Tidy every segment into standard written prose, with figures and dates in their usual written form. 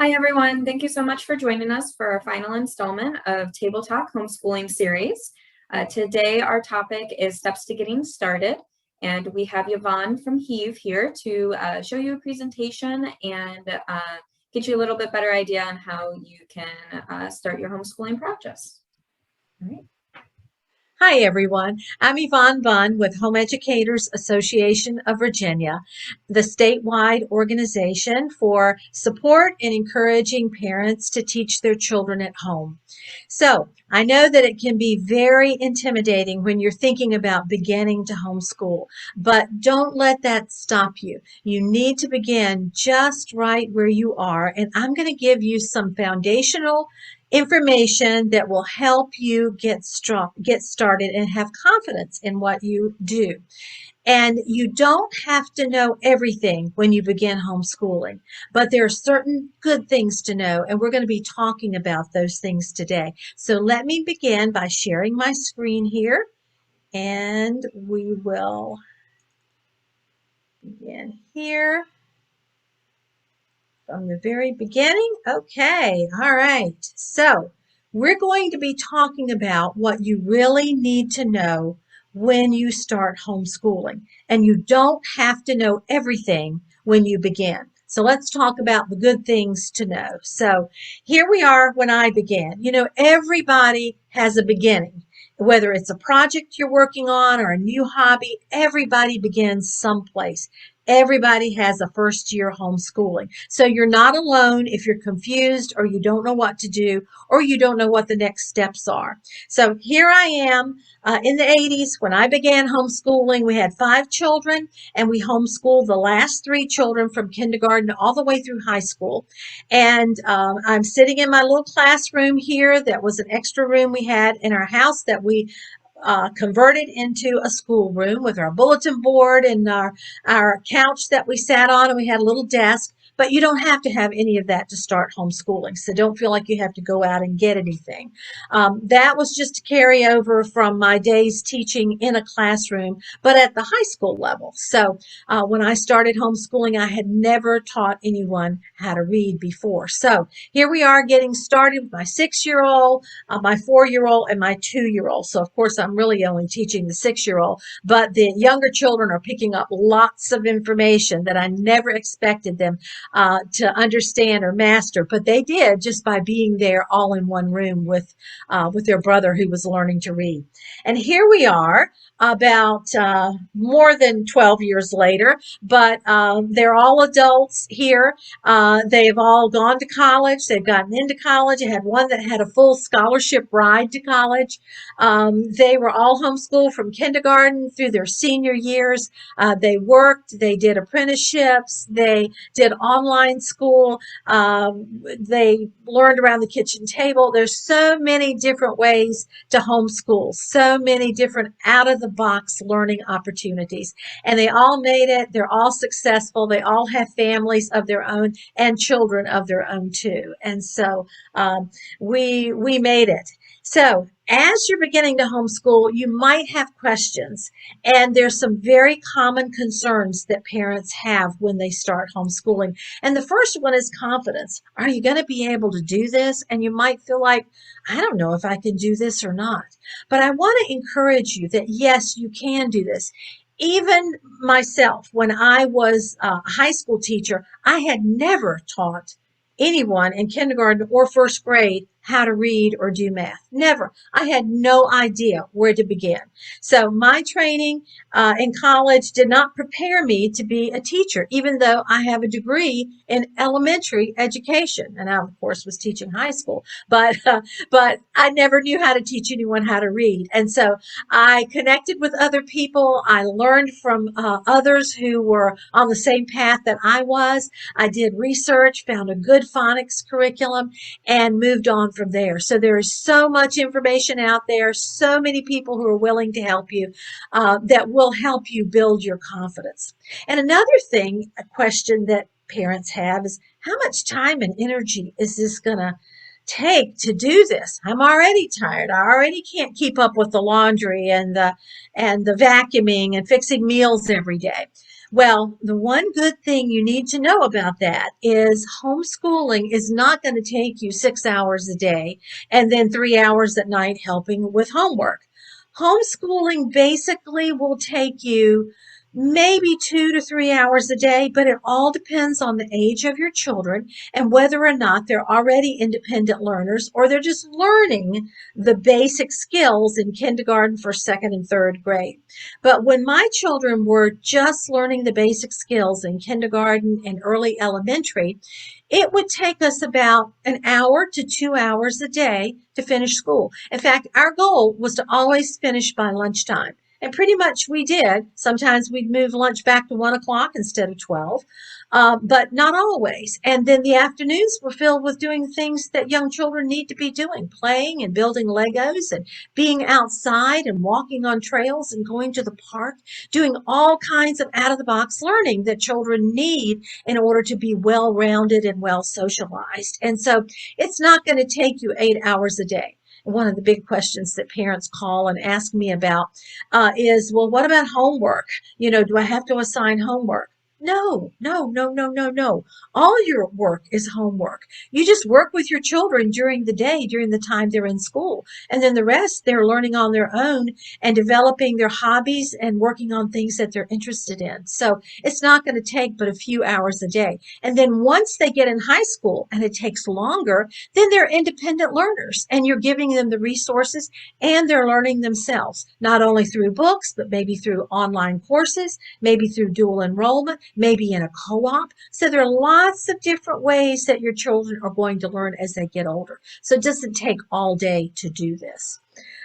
Hi, everyone. Thank you so much for joining us for our final installment of Table Talk Homeschooling Series. Today, our topic is Steps to Getting Started, and we have Yvonne from Heave here to show you a presentation and get you a little bit better idea on how you can start your homeschooling practice. All right. Hi, everyone. I'm Yvonne Bunn with Home Educators Association of Virginia, the statewide organization for support and encouraging parents to teach their children at home. So I know that it can be very intimidating when you're thinking about beginning to homeschool, but don't let that stop you. You need to begin just right where you are, and I'm going to give you some foundational information that will help you get started and have confidence in what you do. And you don't have to know everything when you begin homeschooling, but there are certain good things to know, and we're going to be talking about those things today. So let me begin by sharing my screen here, and we will begin here from the very beginning. Okay, all right. So we're going to be talking about what you really need to know when you start homeschooling. And you don't have to know everything when you begin. So let's talk about the good things to know. So here we are when I began. You know, everybody has a beginning. Whether it's a project you're working on or a new hobby, everybody begins someplace. Everybody has a first year homeschooling. So you're not alone if you're confused or you don't know what to do or you don't know what the next steps are. So here I am in the 80s when I began homeschooling. We had 5 children and we homeschooled the last 3 children from kindergarten all the way through high school. And I'm sitting in my little classroom here that was an extra room we had in our house that we converted into a schoolroom with our bulletin board and our couch that we sat on, and we had a little desk. But you don't have to have any of that to start homeschooling. So don't feel like you have to go out and get anything. That was just to carry over from my days teaching in a classroom, but at the high school level. So when I started homeschooling, I had never taught anyone how to read before. So here we are getting started with my 6-year-old, my 4-year-old, and my 2-year-old. So of course, I'm really only teaching the 6-year-old, but the younger children are picking up lots of information that I never expected them to understand or master, but they did just by being there all in one room with their brother who was learning to read. And here we are about more than 12 years later, but they're all adults here. They've all gone to college. They've gotten into college. I had one that had a full scholarship ride to college. They were all homeschooled from kindergarten through their senior years. They worked. They did apprenticeships. They did online school. They learned around the kitchen table. There's so many different ways to homeschool, so many different out-of-the-box learning opportunities. And they all made it. They're all successful. They all have families of their own and children of their own too. And so we made it. So as you're beginning to homeschool, you might have questions, and there's some very common concerns that parents have when they start homeschooling. And the first one is confidence. Are you going to be able to do this? And you might feel like, I don't know if I can do this or not. But I want to encourage you that yes, you can do this. Even myself, when I was a high school teacher, I had never taught anyone in kindergarten or first grade how to read or do math. Never. I had no idea where to begin. So my training in college did not prepare me to be a teacher, even though I have a degree in elementary education. And I, of course, was teaching high school, but I never knew how to teach anyone how to read. And so I connected with other people. I learned from others who were on the same path that I was. I did research, found a good phonics curriculum, and moved on from there. So there is so much information out there, so many people who are willing to help you that will help you build your confidence. And another thing, a question that parents have is, how much time and energy is this going to take to do this? I'm already tired. I already can't keep up with the laundry and the vacuuming and fixing meals every day. Well, the one good thing you need to know about that is homeschooling is not going to take you 6 hours a day and then 3 hours at night helping with homework. Homeschooling basically will take you maybe 2 to 3 hours a day, but it all depends on the age of your children and whether or not they're already independent learners or they're just learning the basic skills in kindergarten, first, second, and third grade. But when my children were just learning the basic skills in kindergarten and early elementary, it would take us about an hour to 2 hours a day to finish school. In fact, our goal was to always finish by lunchtime. And pretty much we did. Sometimes we'd move lunch back to 1 o'clock instead of 12, but not always. And then the afternoons were filled with doing things that young children need to be doing, playing and building Legos and being outside and walking on trails and going to the park, doing all kinds of out of the box learning that children need in order to be well rounded and well socialized. And so it's not going to take you 8 hours a day. One of the big questions that parents call and ask me about is, well, what about homework? Do I have to assign homework? No, no, no, no, no, no. All your work is homework. You just work with your children during the day, during the time they're in school. And then the rest, they're learning on their own and developing their hobbies and working on things that they're interested in. So it's not going to take but a few hours a day. And then once they get in high school and it takes longer, then they're independent learners and you're giving them the resources and they're learning themselves, not only through books, but maybe through online courses, maybe through dual enrollment, maybe in a co-op. So there are lots of different ways that your children are going to learn as they get older. So it doesn't take all day to do this.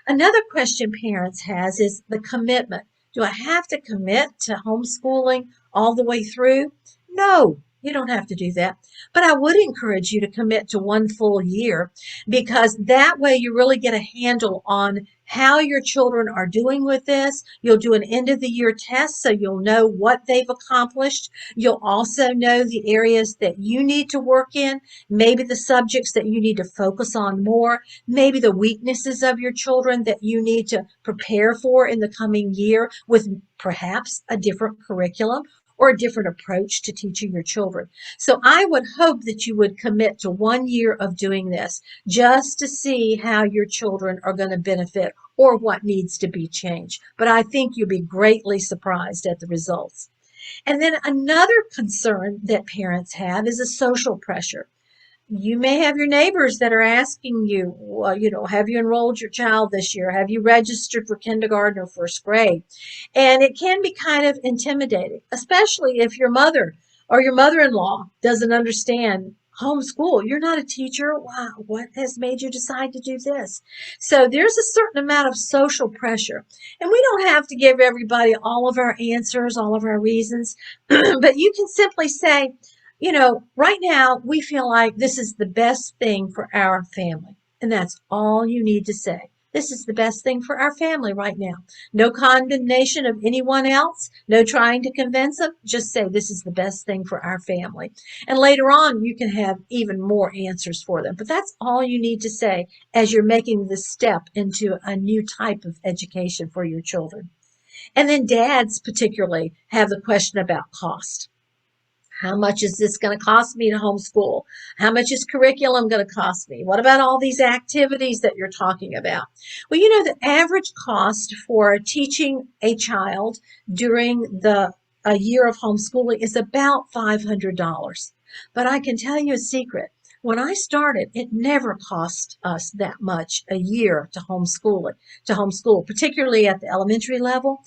Another question parents has is the commitment. Do I have to commit to homeschooling all the way through? No, you don't have to do that. But I would encourage you to commit to 1 full year because that way you really get a handle on how your children are doing with this. You'll do an end of the year test so you'll know what they've accomplished. You'll also know the areas that you need to work in, maybe the subjects that you need to focus on more, maybe the weaknesses of your children that you need to prepare for in the coming year with perhaps a different curriculum or a different approach to teaching your children. So I would hope that you would commit to 1 year of doing this just to see how your children are going to benefit or what needs to be changed. But I think you'll be greatly surprised at the results. And then another concern that parents have is a social pressure. You may have your neighbors that are asking you, well, have you enrolled your child this year? Have you registered for kindergarten or first grade? And it can be kind of intimidating, especially if your mother or your mother-in-law doesn't understand homeschool. You're not a teacher. Wow, what has made you decide to do this? So there's a certain amount of social pressure. And we don't have to give everybody all of our answers, all of our reasons, but you can simply say, right now we feel like this is the best thing for our family. And that's all you need to say. This is the best thing for our family right now. No condemnation of anyone else. No trying to convince them. Just say this is the best thing for our family. And later on, you can have even more answers for them. But that's all you need to say as you're making this step into a new type of education for your children. And then dads particularly have the question about cost. How much is this going to cost me to homeschool? How much is curriculum going to cost me? What about all these activities that you're talking about? Well, the average cost for teaching a child during a year of homeschooling is about $500. But I can tell you a secret. When I started, it never cost us that much a year to homeschool, particularly at the elementary level.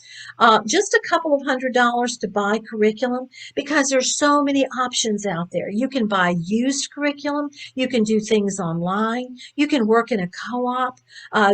Just a couple of $100s to buy curriculum because there's so many options out there. You can buy used curriculum. You can do things online. You can work in a co-op.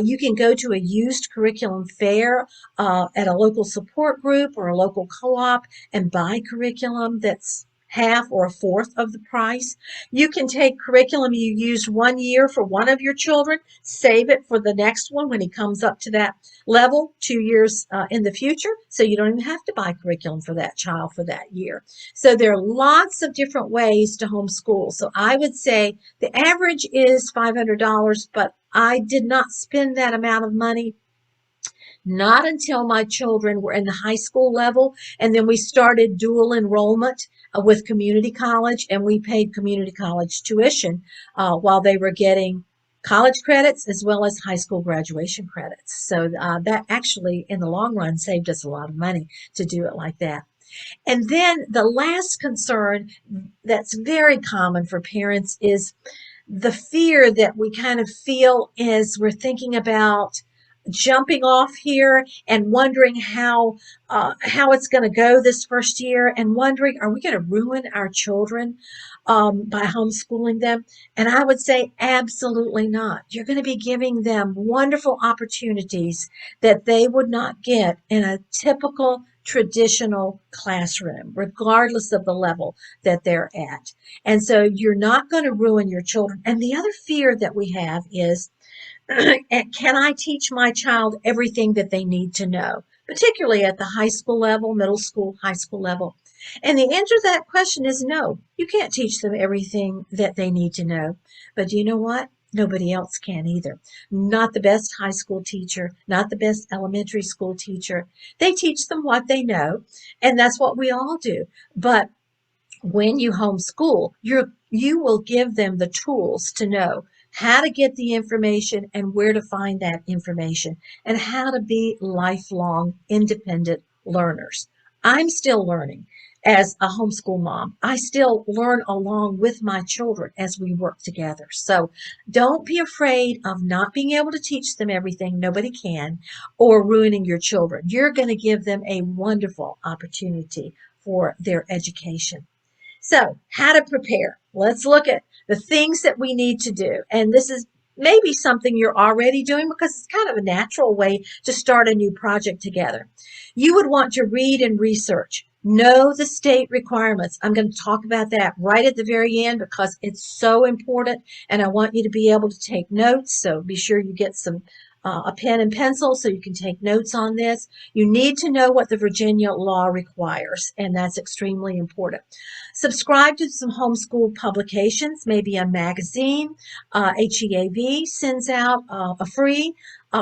You can go to a used curriculum fair at a local support group or a local co-op and buy curriculum that's half or a fourth of the price. You can take curriculum you used 1 year for one of your children, save it for the next one when he comes up to that level 2 years in the future. So you don't even have to buy curriculum for that child for that year. So there are lots of different ways to homeschool. So I would say the average is $500, but I did not spend that amount of money Not until my children were in the high school level, and then we started dual enrollment with community college, and we paid community college tuition while they were getting college credits as well as high school graduation credits. So that actually, in the long run, saved us a lot of money to do it like that. And then the last concern that's very common for parents is the fear that we kind of feel is we're thinking about jumping off here and wondering how it's going to go this first year, and wondering, are we going to ruin our children by homeschooling them? And I would say absolutely not. You're going to be giving them wonderful opportunities that they would not get in a typical traditional classroom, regardless of the level that they're at. And so you're not going to ruin your children. And the other fear that we have is, can I teach my child everything that they need to know, particularly at the high school level, middle school, high school level? And the answer to that question is no. You can't teach them everything that they need to know. But you know what? Nobody else can either. Not the best high school teacher, not the best elementary school teacher. They teach them what they know, and that's what we all do. But when you homeschool, you will give them the tools to know how to get the information and where to find that information, and how to be lifelong independent learners. I'm still learning as a homeschool mom. I still learn along with my children as we work together. So don't be afraid of not being able to teach them everything. Nobody can, or ruining your children. You're going to give them a wonderful opportunity for their education. So, how to prepare. Let's look at the things that we need to do. And this is maybe something you're already doing because it's kind of a natural way to start a new project together. You would want to read and research. Know the state requirements. I'm going to talk about that right at the very end because it's so important, and I want you to be able to take notes. So be sure you get a pen and pencil so you can take notes on this. You need to know what the Virginia law requires, and that's extremely important. Subscribe to some homeschool publications, maybe a magazine. HEAV sends out a free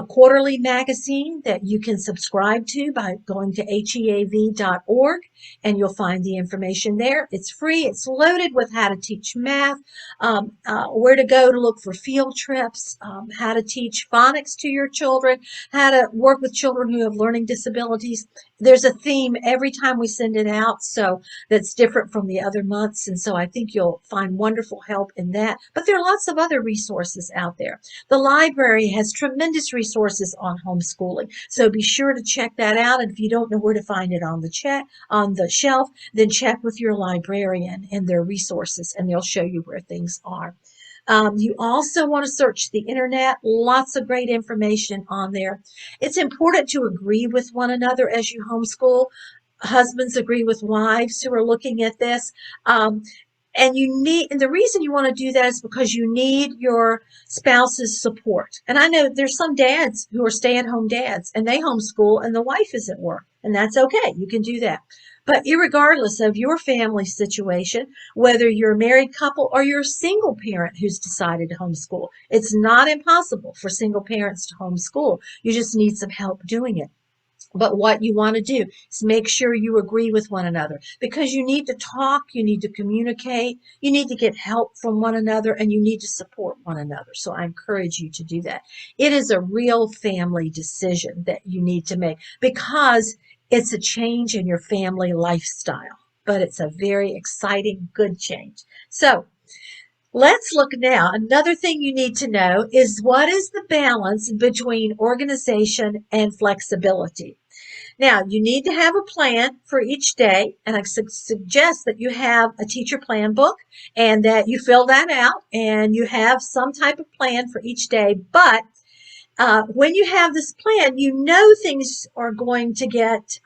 quarterly magazine that you can subscribe to by going to heav.org, and you'll find the information there. It's free. It's loaded with how to teach math, where to go to look for field trips, how to teach phonics to your children, how to work with children who have learning disabilities. There's a theme every time we send it out, so that's different from the other months, and so I think you'll find wonderful help in that. But there are lots of other resources out there. The library has tremendous resources on homeschooling, so be sure to check that out. And if you don't know where to find it on the shelf, then check with your librarian and their resources, and they'll show you where things are. You also want to search the internet. Lots of great information on there. It's important to agree with one another as you homeschool. Husbands agree with wives who are looking at this. And the reason you want to do that is because you need your spouse's support. And I know there's some dads who are stay-at-home dads and they homeschool and the wife is at work, and that's okay. You can do that. But irregardless of your family situation, whether you're a married couple or you're a single parent who's decided to homeschool, it's not impossible for single parents to homeschool. You just need some help doing it. But what you want to do is make sure you agree with one another, because you need to talk, you need to communicate, you need to get help from one another, and you need to support one another. So I encourage you to do that. It is a real family decision that you need to make because it's a change in your family lifestyle, but it's a very exciting, good change. So let's look now. Another thing you need to know is what is the balance between organization and flexibility. Now, you need to have a plan for each day, and I suggest that you have a teacher plan book and that you fill that out and you have some type of plan for each day. But when you have this plan, you know things are going to get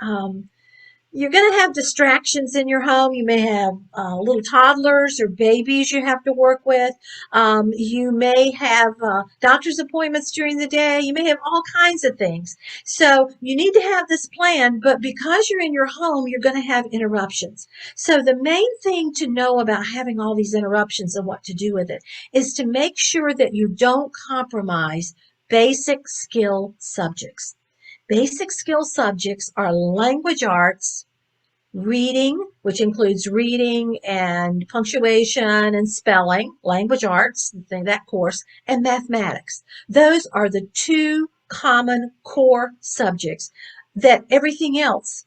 you're going to have distractions in your home. You may have little toddlers or babies you have to work with. You may have doctor's appointments during the day. You may have all kinds of things. So you need to have this plan, but because you're in your home, you're going to have interruptions. So the main thing to know about having all these interruptions and what to do with it is to make sure that you don't compromise basic skill subjects. Basic skill subjects are language arts, reading, which includes reading and punctuation and spelling, language arts, that course, and mathematics. Those are the two common core subjects that everything else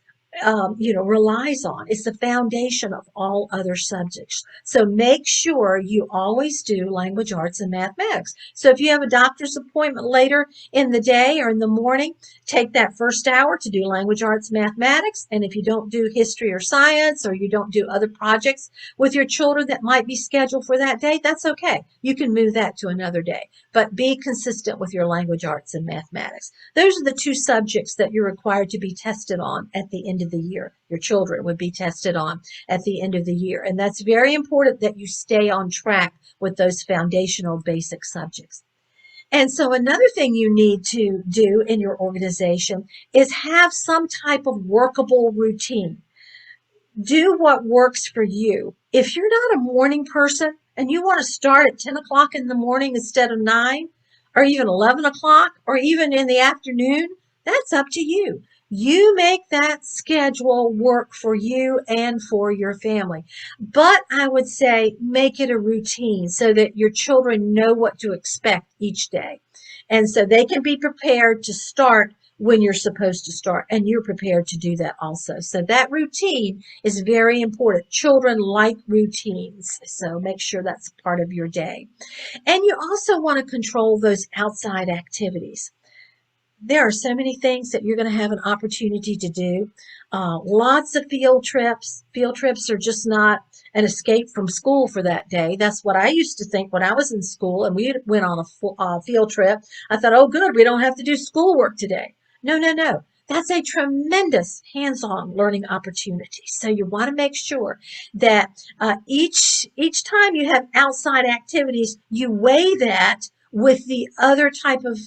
relies on. It's the foundation of all other subjects. So make sure you always do language arts and mathematics. So if you have a doctor's appointment later in the day or in the morning, take that first hour to do language arts, mathematics. And if you don't do history or science, or you don't do other projects with your children that might be scheduled for that day, that's okay. You can move that to another day, but be consistent with your language arts and mathematics. Those are the two subjects that you're required to be tested on at the end of the year. Your children would be tested on at the end of the year. And that's very important that you stay on track with those foundational basic subjects. And so another thing you need to do in your organization is have some type of workable routine. Do what works for you. If you're not a morning person and you want to start at 10 o'clock in the morning instead of 9, or even 11 o'clock, or even in the afternoon, that's up to you. You make that schedule work for you and for your family. But I would say make it a routine so that your children know what to expect each day. And so they can be prepared to start when you're supposed to start, and you're prepared to do that also. So that routine is very important. Children like routines, so make sure that's part of your day. And you also want to control those outside activities. There are so many things that you're going to have an opportunity to do. Lots of field trips. Field trips are just not an escape from school for that day. That's what I used to think when I was in school and we went on a field trip. I thought, oh, good, we don't have to do schoolwork today. No, no, no. That's a tremendous hands-on learning opportunity. So you want to make sure that each time you have outside activities, you weigh that with the other type of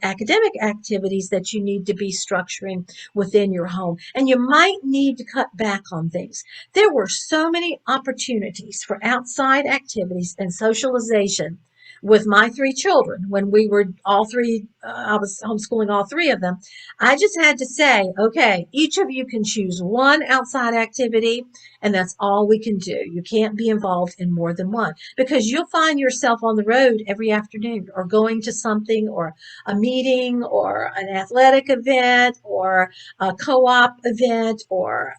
academic activities that you need to be structuring within your home. And you might need to cut back on things. There were so many opportunities for outside activities and socialization with my three children when we were all three, I was homeschooling all three of them. I just had to say, okay, each of you can choose one outside activity, and that's all we can do. You can't be involved in more than one because you'll find yourself on the road every afternoon or going to something or a meeting or an athletic event or a co-op event or,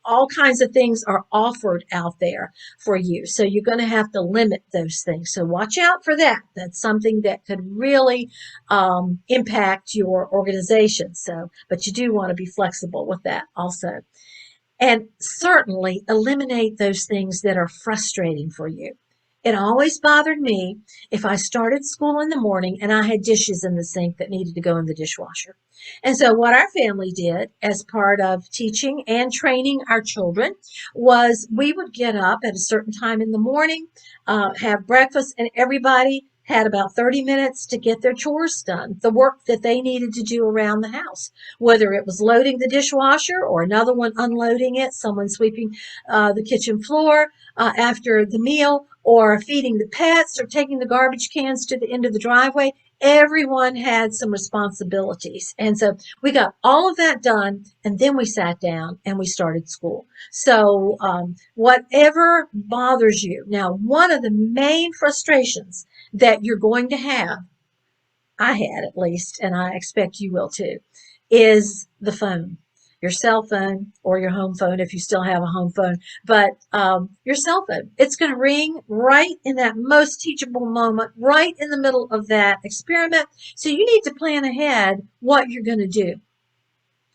all kinds of things are offered out there for you. So you're going to have to limit those things. So watch out for that. That's something that could really impact your organization. So, but you do want to be flexible with that also. And certainly eliminate those things that are frustrating for you. It always bothered me if I started school in the morning and I had dishes in the sink that needed to go in the dishwasher. And so what our family did as part of teaching and training our children was we would get up at a certain time in the morning, have breakfast, and everybody had about 30 minutes to get their chores done, the work that they needed to do around the house, whether it was loading the dishwasher or another one unloading it, someone sweeping the kitchen floor after the meal, or feeding the pets or taking the garbage cans to the end of the driveway. Everyone had some responsibilities. And so we got all of that done, and then we sat down and we started school. So whatever bothers you. Now, one of the main frustrations that you're going to have, I had at least, and I expect you will too, is the phone. Your cell phone or your home phone if you still have a home phone, but your cell phone. It's going to ring right in that most teachable moment, right in the middle of that experiment. So you need to plan ahead what you're going to do.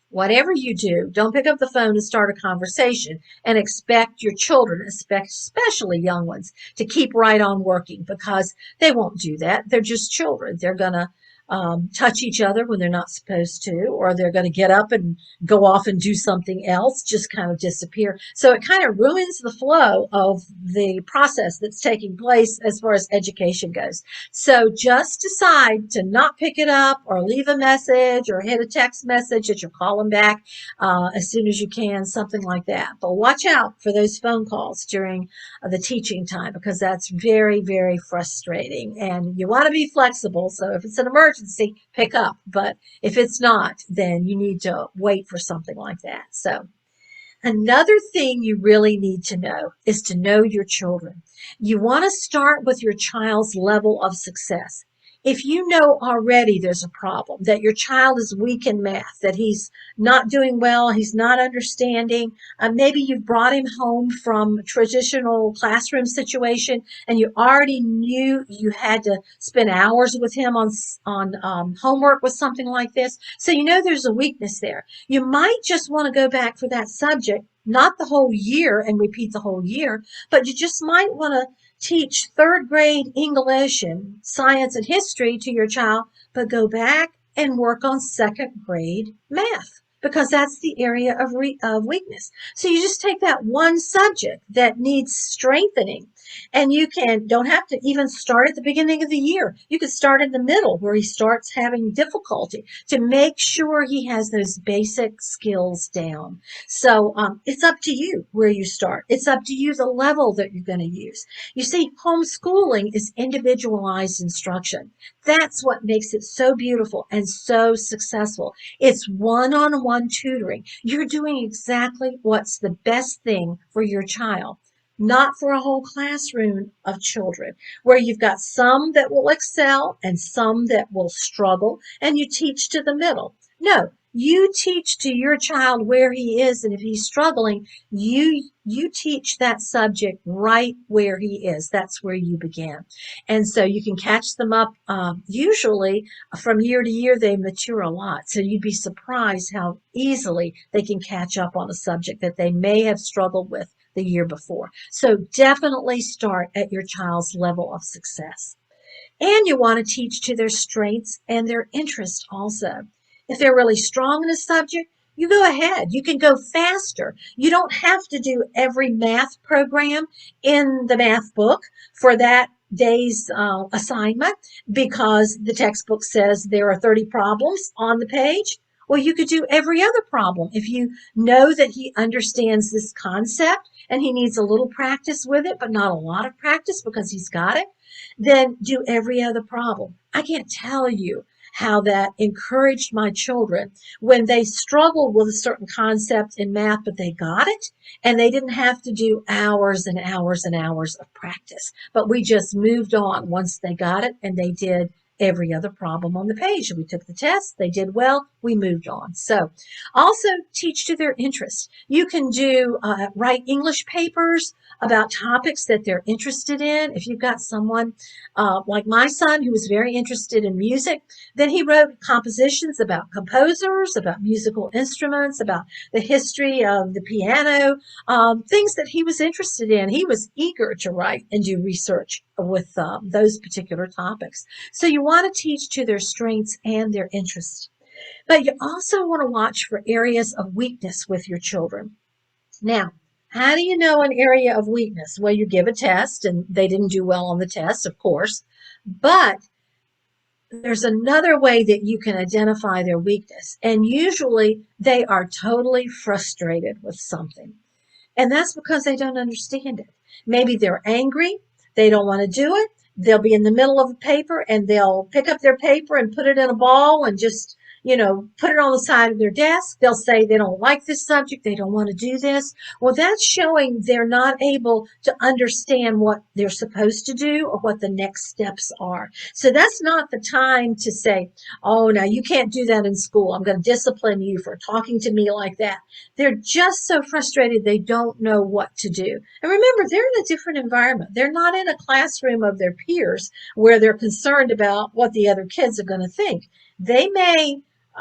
Whatever you do, don't pick up the phone and start a conversation and expect your children, especially young ones, to keep right on working because they won't do that. They're just children. They're going to touch each other when they're not supposed to, or they're going to get up and go off and do something else, just kind of disappear. So it kind of ruins the flow of the process that's taking place as far as education goes. So just decide to not pick it up or leave a message or hit a text message that you'll call them back as soon as you can, something like that. But watch out for those phone calls during the teaching time because that's very, very frustrating. And you want to be flexible. So if it's an emergency, emergency, pick up. But if it's not, then you need to wait for something like that. So another thing you really need to know is to know your children. You want to start with your child's level of success. If you know already there's a problem, that your child is weak in math, that he's not doing well, he's not understanding, maybe you've brought him home from a traditional classroom situation and you already knew you had to spend hours with him on homework with something like this, so you know there's a weakness there. You might just want to go back for that subject, not the whole year and repeat the whole year, but you just might want to teach third grade English and science and history to your child, but go back and work on second grade math because that's the area of weakness. So you just take that one subject that needs strengthening, and you don't have to even start at the beginning of the year. You could start in the middle where he starts having difficulty to make sure he has those basic skills down. So it's up to you where you start. It's up to you the level that you're going to use. You see, homeschooling is individualized instruction. That's what makes it so beautiful and so successful. It's one-on-one tutoring. You're doing exactly what's the best thing for your child, not for a whole classroom of children where you've got some that will excel and some that will struggle, and you teach to the middle. No, you teach to your child where he is, and if he's struggling, you teach that subject right where he is. That's where you began. And so you can catch them up. Usually from year to year, they mature a lot. So you'd be surprised how easily they can catch up on a subject that they may have struggled with the year before. So definitely start at your child's level of success. And you want to teach to their strengths and their interests also. If they're really strong in a subject, you go ahead. You can go faster. You don't have to do every math program in the math book for that day's assignment because the textbook says there are 30 problems on the page. Well, you could do every other problem. If you know that he understands this concept and he needs a little practice with it, but not a lot of practice because he's got it, then do every other problem. I can't tell you how that encouraged my children when they struggled with a certain concept in math, but they got it and they didn't have to do hours and hours and hours of practice. But we just moved on once they got it and they did every other problem on the page. We took the test, they did well, we moved on. So also teach to their interests. You can write English papers about topics that they're interested in. If you've got someone like my son who was very interested in music, then he wrote compositions about composers, about musical instruments, about the history of the piano, things that he was interested in. He was eager to write and do research with those particular topics. So you want to teach to their strengths and their interests. But you also want to watch for areas of weakness with your children. Now, how do you know an area of weakness? Well, you give a test and they didn't do well on the test, of course, but there's another way that you can identify their weakness. And usually they are totally frustrated with something. And that's because they don't understand it. Maybe they're angry. They don't want to do it. They'll be in the middle of a paper and they'll pick up their paper and put it in a ball and just, put it on the side of their desk. They'll say they don't like this subject. They don't want to do this. Well, that's showing they're not able to understand what they're supposed to do or what the next steps are. So that's not the time to say, oh, now you can't do that in school. I'm going to discipline you for talking to me like that. They're just so frustrated they don't know what to do. And remember, they're in a different environment. They're not in a classroom of their peers where they're concerned about what the other kids are going to think. They may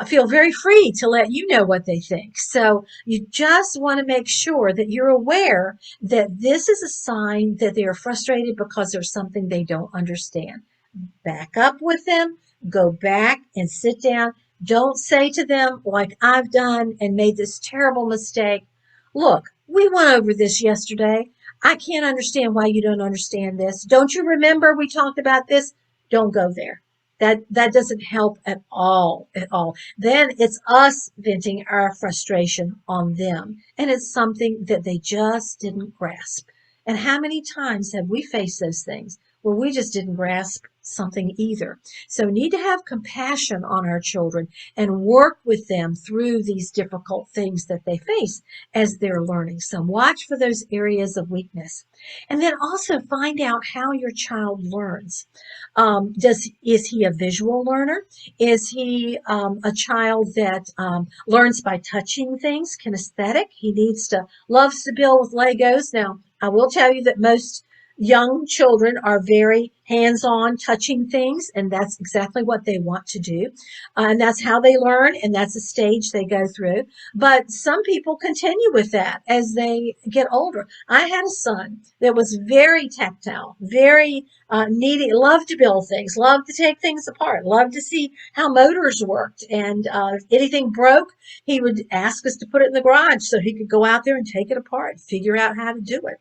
feel very free to let you know what they think. So you just want to make sure that you're aware that this is a sign that they are frustrated because there's something they don't understand. Back up with them, go back and sit down. Don't say to them, like I've done and made this terrible mistake, look, we went over this yesterday. I can't understand why you don't understand this. Don't you remember we talked about this? Don't go there. That doesn't help at all. Then it's us venting our frustration on them. And it's something that they just didn't grasp. And how many times have we faced those things where we just didn't grasp something either. So we need to have compassion on our children and work with them through these difficult things that they face as they're learning. So watch for those areas of weakness. And then also find out how your child learns. Is he a visual learner? Is he a child that learns by touching things, kinesthetic? He loves to build with Legos. Now, I will tell you that most young children are very hands-on touching things, and that's exactly what they want to do. And that's how they learn, and that's a stage they go through. But some people continue with that as they get older. I had a son that was very tactile, very needy, loved to build things, loved to take things apart, loved to see how motors worked. And if anything broke, he would ask us to put it in the garage so he could go out there and take it apart, figure out how to do it.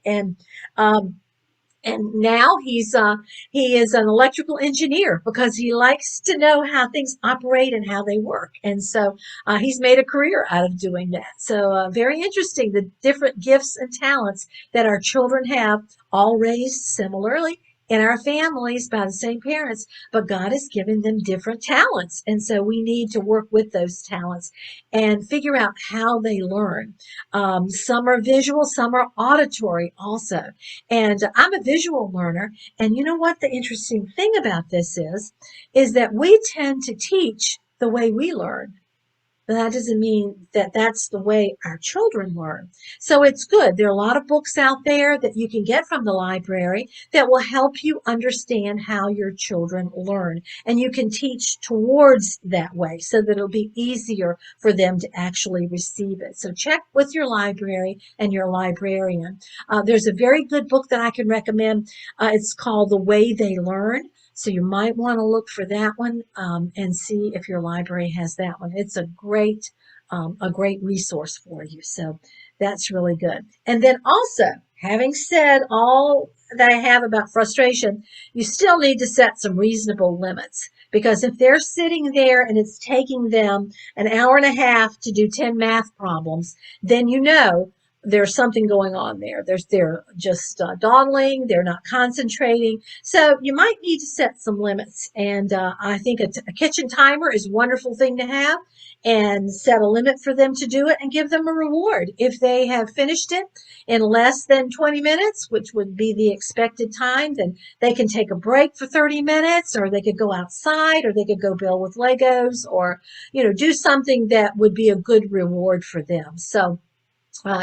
And now he is an electrical engineer because he likes to know how things operate and how they work. And so he's made a career out of doing that. So very interesting, the different gifts and talents that our children have, all raised similarly in our families by the same parents, but God has given them different talents. And so we need to work with those talents and figure out how they learn. Some are visual, some are auditory also. And I'm a visual learner. And you know what the interesting thing about this is that we tend to teach the way we learn. But that doesn't mean that that's the way our children learn. So it's good. There are a lot of books out there that you can get from the library that will help you understand how your children learn. And you can teach towards that way so that it'll be easier for them to actually receive it. So check with your library and your librarian. There's a very good book that I can recommend. It's called The Way They Learn. So you might want to look for that one and see if your library has that one. It's a great resource for you. So that's really good. And then also, having said all that I have about frustration, you still need to set some reasonable limits. Because if they're sitting there and it's taking them an hour and a half to do 10 math problems, then you know there's something going on there. They're just dawdling. They're not concentrating. So you might need to set some limits. And I think a kitchen timer is a wonderful thing to have, and set a limit for them to do it and give them a reward. If they have finished it in less than 20 minutes, which would be the expected time, then they can take a break for 30 minutes, or they could go outside, or they could go build with Legos, or, do something that would be a good reward for them. So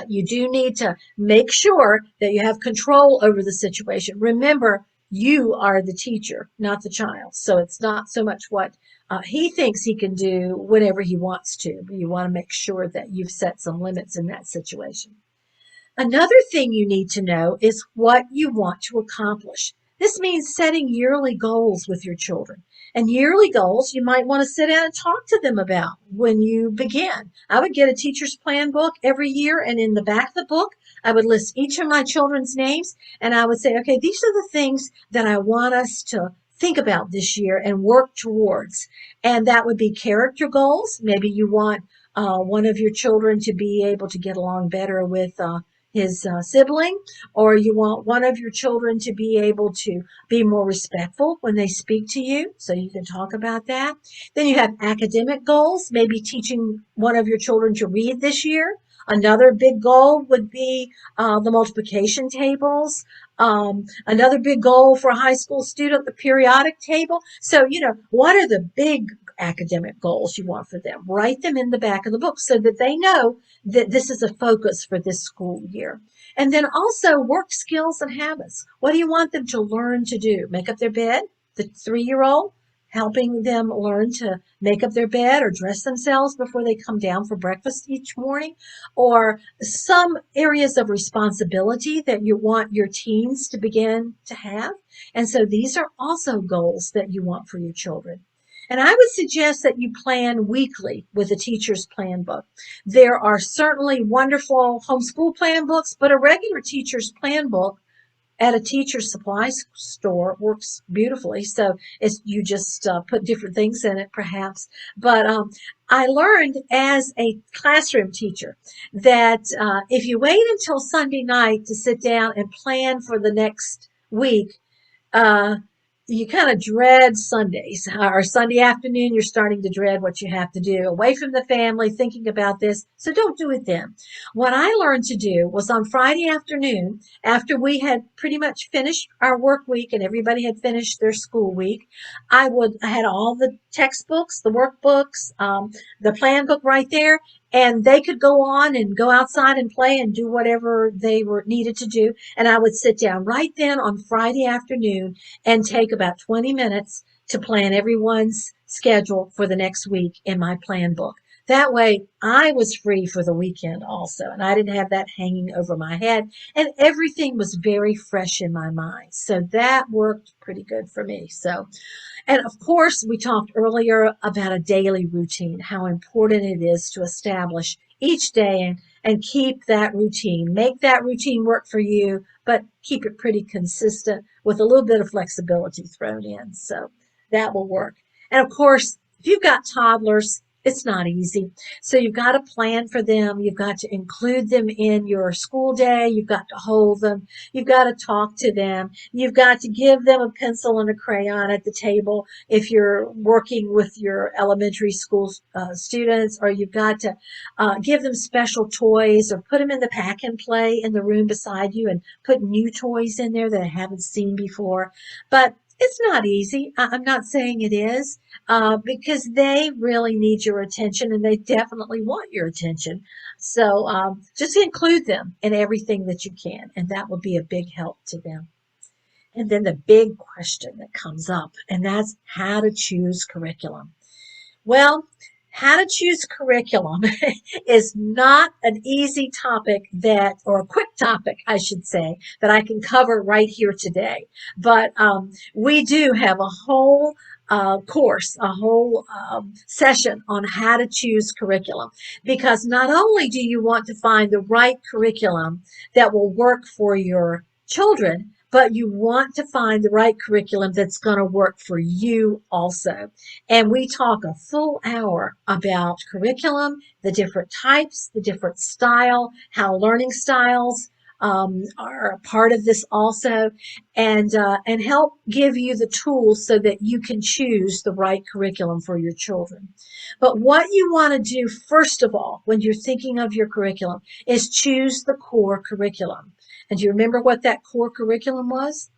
you do need to make sure that you have control over the situation. Remember, you are the teacher, not the child. So it's not so much what he thinks he can do whenever he wants to, but you want to make sure that you've set some limits in that situation. Another thing you need to know is what you want to accomplish. This means setting yearly goals with your children. And yearly goals you might want to sit down and talk to them about when you begin. I would get a teacher's plan book every year, and in the back of the book, I would list each of my children's names, and I would say, okay, these are the things that I want us to think about this year and work towards. And that would be character goals. Maybe you want one of your children to be able to get along better with his sibling, or you want one of your children to be able to be more respectful when they speak to you, so you can talk about that. Then you have academic goals, maybe teaching one of your children to read this year. Another big goal would be the multiplication tables. Another big goal for a high school student, the periodic table. So, what are the big academic goals you want for them? Write them in the back of the book so that they know that this is a focus for this school year. And then also work skills and habits. What do you want them to learn to do? Make up their bed? The 3-year-old, helping them learn to make up their bed or dress themselves before they come down for breakfast each morning, or some areas of responsibility that you want your teens to begin to have. And so these are also goals that you want for your children. And I would suggest that you plan weekly with a teacher's plan book. There are certainly wonderful homeschool plan books, but a regular teacher's plan book at a teacher's supply store works beautifully. So you just put different things in it, perhaps. But I learned as a classroom teacher that if you wait until Sunday night to sit down and plan for the next week, you kind of dread Sundays or Sunday afternoon. You're starting to dread what you have to do away from the family, thinking about this. So don't do it then. What I learned to do was on Friday afternoon, after we had pretty much finished our work week and everybody had finished their school week, I had all the textbooks, the workbooks, the plan book right there, and they could go on and go outside and play and do whatever they were needed to do. And I would sit down right then on Friday afternoon and take about 20 minutes to plan everyone's schedule for the next week in my plan book. That way I was free for the weekend also, and I didn't have that hanging over my head, and everything was very fresh in my mind. So that worked pretty good for me. So, and of course, we talked earlier about a daily routine, how important it is to establish each day and keep that routine. Make that routine work for you, but keep it pretty consistent with a little bit of flexibility thrown in. So that will work. And of course, if you've got toddlers, it's not easy. So you've got to plan for them. You've got to include them in your school day. You've got to hold them. You've got to talk to them. You've got to give them a pencil and a crayon at the table if you're working with your elementary school students, or you've got to give them special toys or put them in the pack and play in the room beside you and put new toys in there that I haven't seen before. But it's not easy. I'm not saying it is, because they really need your attention and they definitely want your attention. So just include them in everything that you can, and that will be a big help to them. And then the big question that comes up, and that's how to choose curriculum. Well, how to choose curriculum is not an easy topic or a quick topic, I should say, that I can cover right here today. But we do have a whole course, a whole session on how to choose curriculum, because not only do you want to find the right curriculum that will work for your children, but you want to find the right curriculum that's going to work for you also. And we talk a full hour about curriculum, the different types, the different style, how learning styles are a part of this also, and help give you the tools so that you can choose the right curriculum for your children. But what you want to do first of all when you're thinking of your curriculum is choose the core curriculum. And do you remember what that core curriculum was?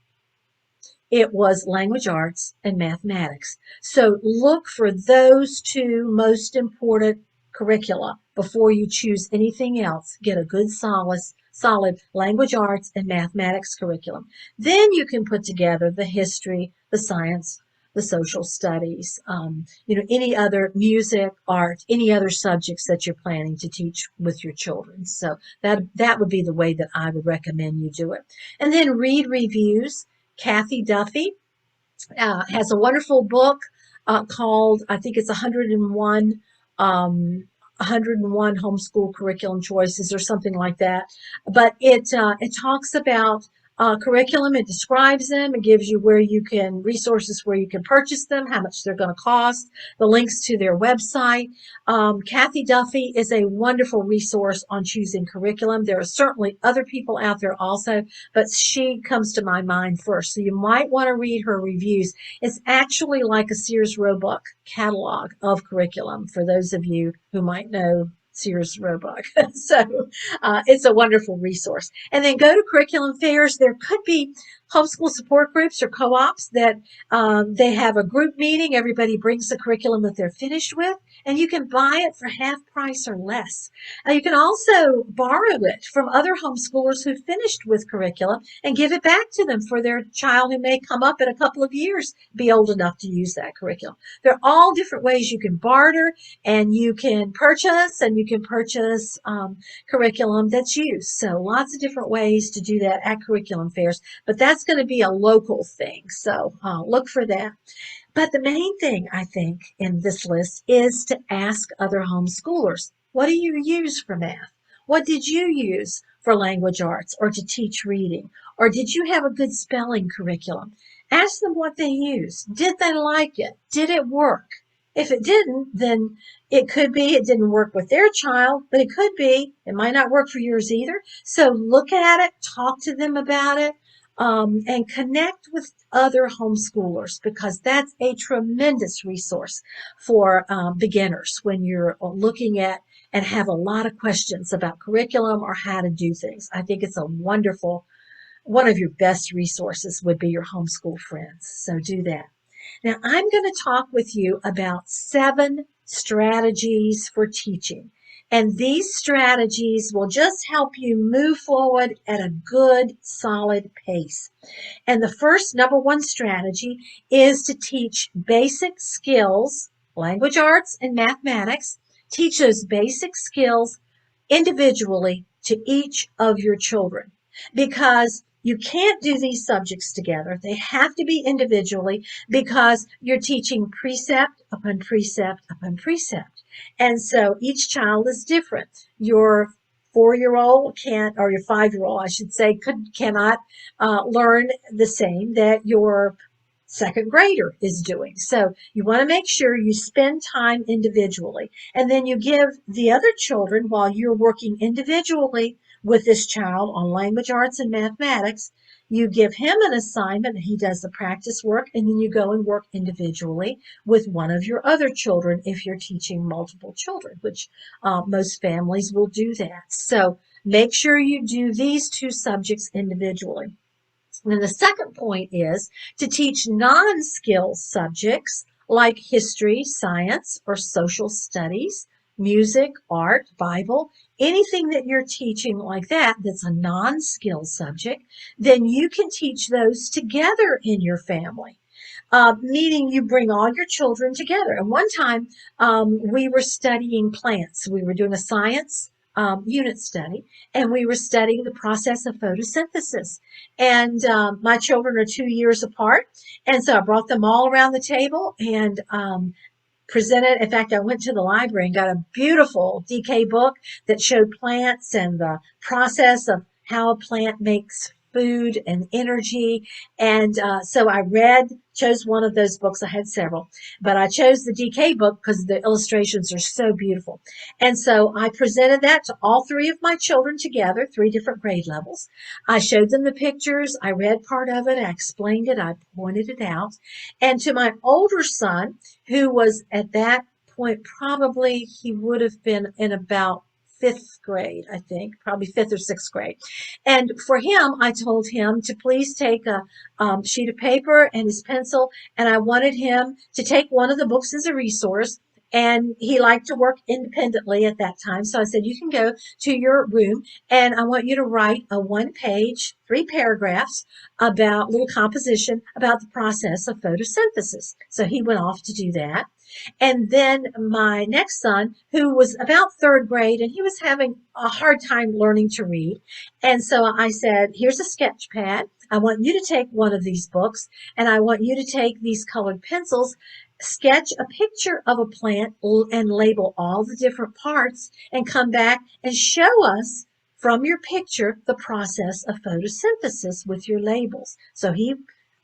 It was language arts and mathematics. So look for those two most important curricula before you choose anything else. Get a good solid language arts and mathematics curriculum. Then you can put together the history, the science, the social studies, any other music, art, any other subjects that you're planning to teach with your children. So that would be the way that I would recommend you do it. And then read reviews. Kathy Duffy has a wonderful book called, I think it's 101 homeschool curriculum choices or something like that. But it talks about curriculum. It describes them. It gives you resources where you can purchase them, how much they're going to cost, the links to their website. Kathy Duffy is a wonderful resource on choosing curriculum. There are certainly other people out there also, but she comes to my mind first. So you might want to read her reviews. It's actually like a Sears Roebuck catalog of curriculum for those of you who might know Sears Roebuck. So it's a wonderful resource. And then go to curriculum fairs. There could be homeschool support groups or co-ops that they have a group meeting. Everybody brings the curriculum that they're finished with, and you can buy it for half price or less. You can also borrow it from other homeschoolers who finished with curriculum and give it back to them for their child who may come up in a couple of years, be old enough to use that curriculum. There are all different ways you can barter, and you can purchase, curriculum that's used. So lots of different ways to do that at curriculum fairs, but that's going to be a local thing. So look for that. But the main thing, I think, in this list is to ask other homeschoolers, what do you use for math? What did you use for language arts or to teach reading? Or did you have a good spelling curriculum? Ask them what they used. Did they like it? Did it work? If it didn't, then it could be it didn't work with their child, but it could be it might not work for yours either. So look at it, talk to them about it. and connect with other homeschoolers, because that's a tremendous resource for beginners when you're looking at and have a lot of questions about curriculum or how to do things. I think it's a wonderful, one of your best resources would be your homeschool friends. So do that. Now, I'm going to talk with you about 7 strategies for teaching. And these strategies will just help you move forward at a good, solid pace. And the first, number 1 strategy is to teach basic skills, language arts and mathematics. Teach those basic skills individually to each of your children, because you can't do these subjects together. They have to be individually, because you're teaching precept upon precept upon precept. And so each child is different. Your 4-year-old can't, or your 5-year-old, I should say, cannot learn the same that your second grader is doing. So you want to make sure you spend time individually, and then you give the other children, while you're working individually with this child on language arts and mathematics, you give him an assignment, he does the practice work, and then you go and work individually with one of your other children if you're teaching multiple children, which most families will do that. So make sure you do these 2 subjects individually. And then the second point is to teach non-skill subjects like history, science, or social studies, music, art, Bible, anything that you're teaching like that that's a non-skill subject, then you can teach those together in your family. Meaning you bring all your children together. And one time we were studying plants. We were doing a science unit study, and we were studying the process of photosynthesis. And my children are 2 years apart, and so I brought them all around the table and presented. In fact, I went to the library and got a beautiful DK book that showed plants and the process of how a plant makes food and energy. And so I chose one of those books. I had several, but I chose the DK book because the illustrations are so beautiful. And so I presented that to all 3 of my children together, 3 different grade levels. I showed them the pictures. I read part of it. I explained it. I pointed it out. And to my older son, who was at that point, probably he would have been in about 5th grade, I think, probably 5th or 6th grade. And for him, I told him to please take a sheet of paper and his pencil, and I wanted him to take one of the books as a resource. And he liked to work independently at that time. So I said, you can go to your room and I want you to write a 1-page, 3 paragraphs about little composition about the process of photosynthesis. So he went off to do that. And then my next son, who was about 3rd grade, and he was having a hard time learning to read. And so I said, here's a sketch pad. I want you to take one of these books, and I want you to take these colored pencils, sketch a picture of a plant and label all the different parts, and come back and show us from your picture the process of photosynthesis with your labels. So he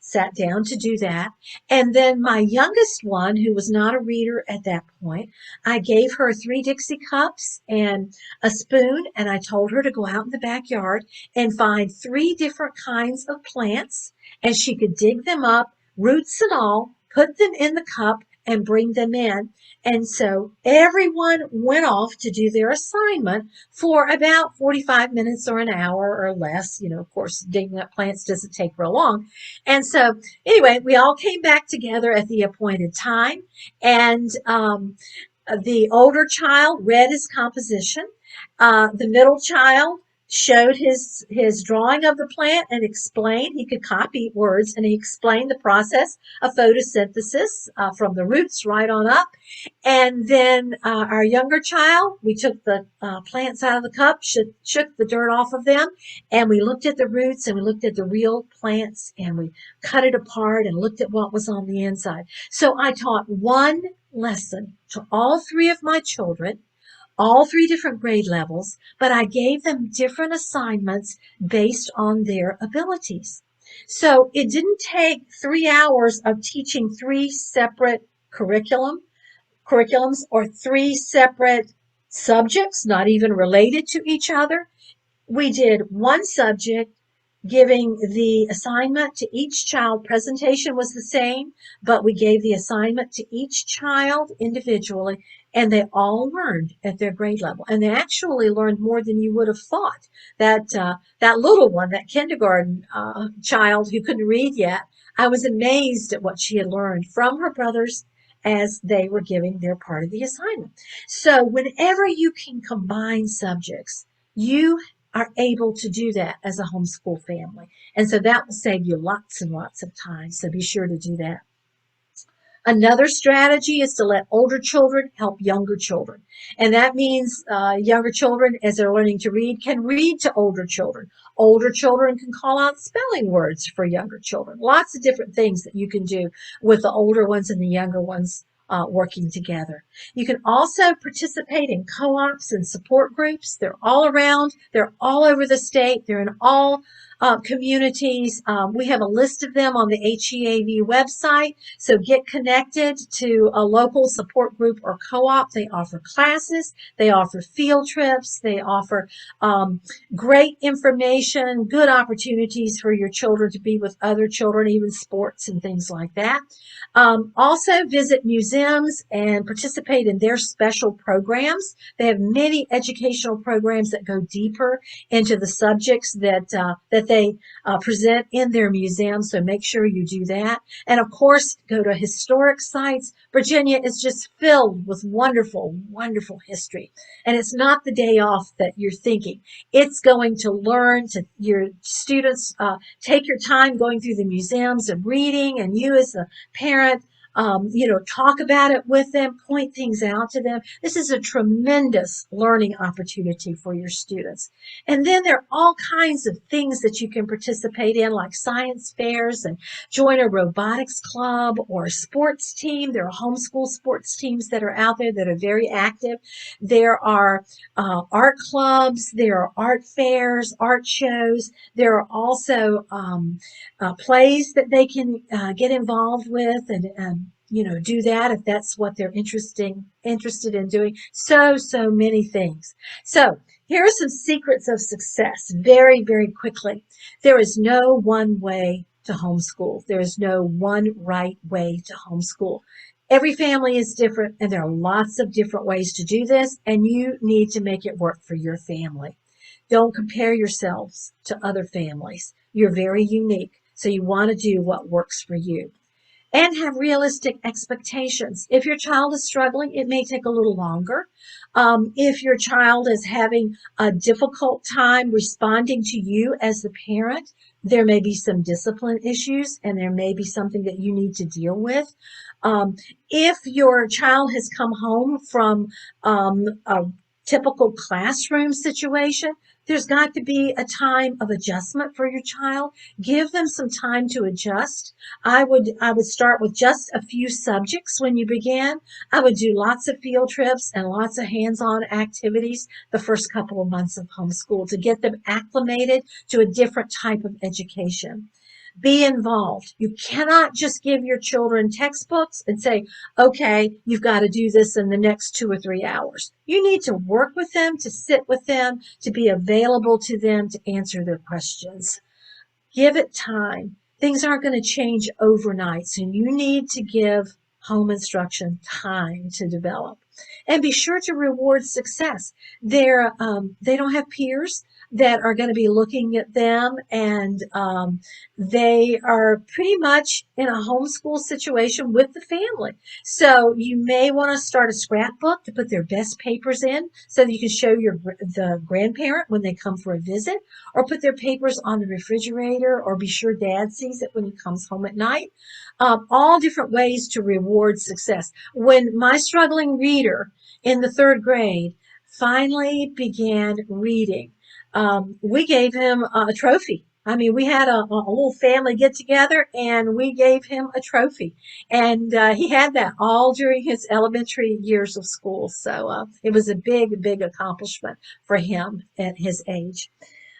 sat down to do that. And then my youngest one, who was not a reader at that point, I gave her 3 Dixie cups and a spoon, and I told her to go out in the backyard and find 3 different kinds of plants, and she could dig them up, roots and all, put them in the cup and bring them in. And so everyone went off to do their assignment for about 45 minutes or an hour or less. You know, of course, digging up plants doesn't take real long. And so anyway, we all came back together at the appointed time, and the older child read his composition. The middle child showed his drawing of the plant and explained. He could copy words, and he explained the process of photosynthesis from the roots right on up. And then our younger child, we took the plants out of the cup, shook the dirt off of them, and we looked at the roots, and we looked at the real plants, and we cut it apart and looked at what was on the inside. So I taught one lesson to all 3 of my children, all 3 different grade levels, but I gave them different assignments based on their abilities. So it didn't take 3 hours of teaching 3 separate curriculums or 3 separate subjects, not even related to each other. We did one subject giving the assignment to each child. Presentation was the same, but we gave the assignment to each child individually, and they all learned at their grade level. And they actually learned more than you would have thought. That little one, that kindergarten child who couldn't read yet, I was amazed at what she had learned from her brothers as they were giving their part of the assignment. So whenever you can combine subjects, you are able to do that as a homeschool family. And so that will save you lots and lots of time. So be sure to do that. Another strategy is to let older children help younger children. And that means younger children, as they're learning to read, can read to older children. Older children can call out spelling words for younger children. Lots of different things that you can do with the older ones and the younger ones working together. You can also participate in co-ops and support groups. They're all around. They're all over the state. They're in all communities. We have a list of them on the HEAV website. So get connected to a local support group or co-op. They offer classes. They offer field trips. They offer great information, good opportunities for your children to be with other children, even sports and things like that. Also visit museums and participate in their special programs. They have many educational programs that go deeper into the subjects that they present in their museums. So make sure you do that. And of course, go to historic sites. Virginia is just filled with wonderful, wonderful history. And it's not the day off that you're thinking. It's going to learn to your students, take your time going through the museums and reading, and you as a parent, talk about it with them, point things out to them. This is a tremendous learning opportunity for your students. And then there are all kinds of things that you can participate in, like science fairs, and join a robotics club or a sports team. There are homeschool sports teams that are out there that are very active. There are art clubs. There are art fairs, art shows. There are also plays that they can get involved with and do that if that's what they're interested in doing. So many things. So here are some secrets of success very, very quickly. There is no one way to homeschool. There is no one right way to homeschool. Every family is different, and there are lots of different ways to do this, and you need to make it work for your family. Don't compare yourselves to other families. You're very unique, so you want to do what works for you. And have realistic expectations. If your child is struggling, it may take a little longer. If your child is having a difficult time responding to you as the parent, there may be some discipline issues, and there may be something that you need to deal with. If your child has come home from a typical classroom situation, there's got to be a time of adjustment for your child. Give them some time to adjust. I would start with just a few subjects when you begin. I would do lots of field trips and lots of hands-on activities the first couple of months of homeschool to get them acclimated to a different type of education. Be involved. You cannot just give your children textbooks and say, okay, you've got to do this in the next 2 or 3 hours. You need to work with them, to sit with them, to be available to them, to answer their questions. Give it time. Things aren't going to change overnight, so you need to give home instruction time to develop. And be sure to reward success. They don't have peers that are going to be looking at them, and they are pretty much in a homeschool situation with the family. So you may want to start a scrapbook to put their best papers in so that you can show the grandparent when they come for a visit, or put their papers on the refrigerator, or be sure dad sees it when he comes home at night. All different ways to reward success. When my struggling reader in the 3rd grade finally began reading, we gave him a trophy. I mean, we had a little family get together, and we gave him a trophy. And he had that all during his elementary years of school. So it was a big, big accomplishment for him at his age.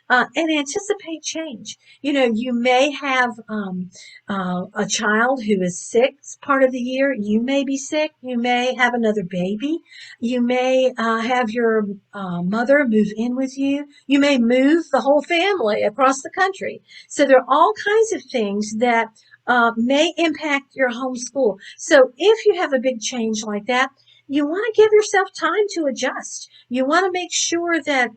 and anticipate change. You may have a child who is sick part of the year. You may be sick. You may have another baby. You may have your mother move in with you. You may move the whole family across the country. So there are all kinds of things that may impact your homeschool. So if you have a big change like that, you want to give yourself time to adjust. You want to make sure that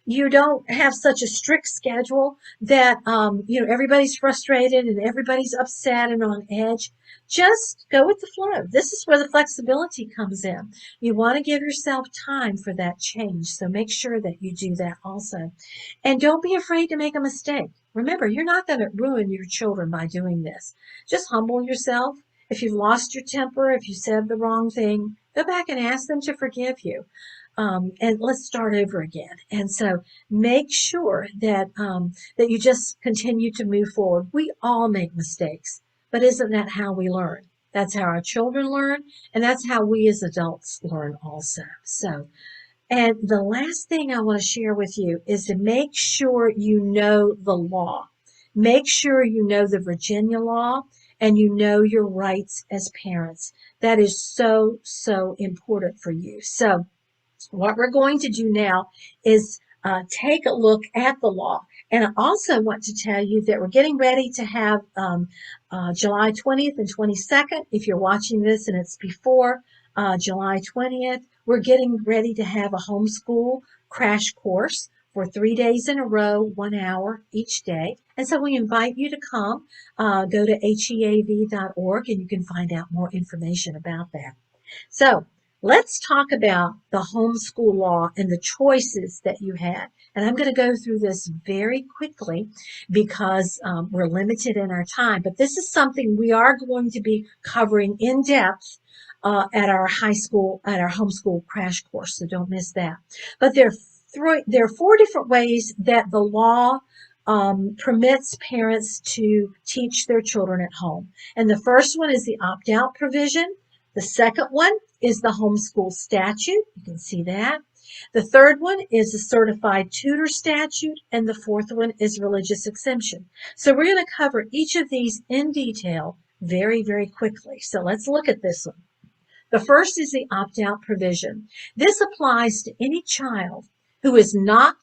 you don't have such a strict schedule that everybody's frustrated and everybody's upset and on edge. Just go with the flow. This is where the flexibility comes in. You want to give yourself time for that change. So make sure that you do that also. And don't be afraid to make a mistake. Remember, you're not going to ruin your children by doing this. Just humble yourself. If you've lost your temper, if you said the wrong thing, go back and ask them to forgive you. And let's start over again. And so make sure that that you just continue to move forward. We all make mistakes, but isn't that how we learn? That's how our children learn, and that's how we as adults learn also. So, and the last thing I want to share with you is to make sure you know the law. Make sure you know the Virginia law and you know your rights as parents. That is so, so important for you. So, what we're going to do now is take a look at the law. And I also want to tell you that we're getting ready to have July 20th and 22nd. If you're watching this and it's before July 20th, we're getting ready to have a homeschool crash course for 3 days in a row, 1 hour each day. And so we invite you to come. Go to heav.org and you can find out more information about that. So, let's talk about the homeschool law and the choices that you had. And I'm going to go through this very quickly because we're limited in our time. But this is something we are going to be covering in depth at our homeschool crash course. So don't miss that. But there are 4 different ways that the law permits parents to teach their children at home. And the first one is the opt-out provision. The second one is the homeschool statute. You can see that. The third one is the certified tutor statute, and the fourth one is religious exemption. So we're going to cover each of these in detail very, very quickly. So let's look at this one. The first is the opt-out provision. This applies to any child who is not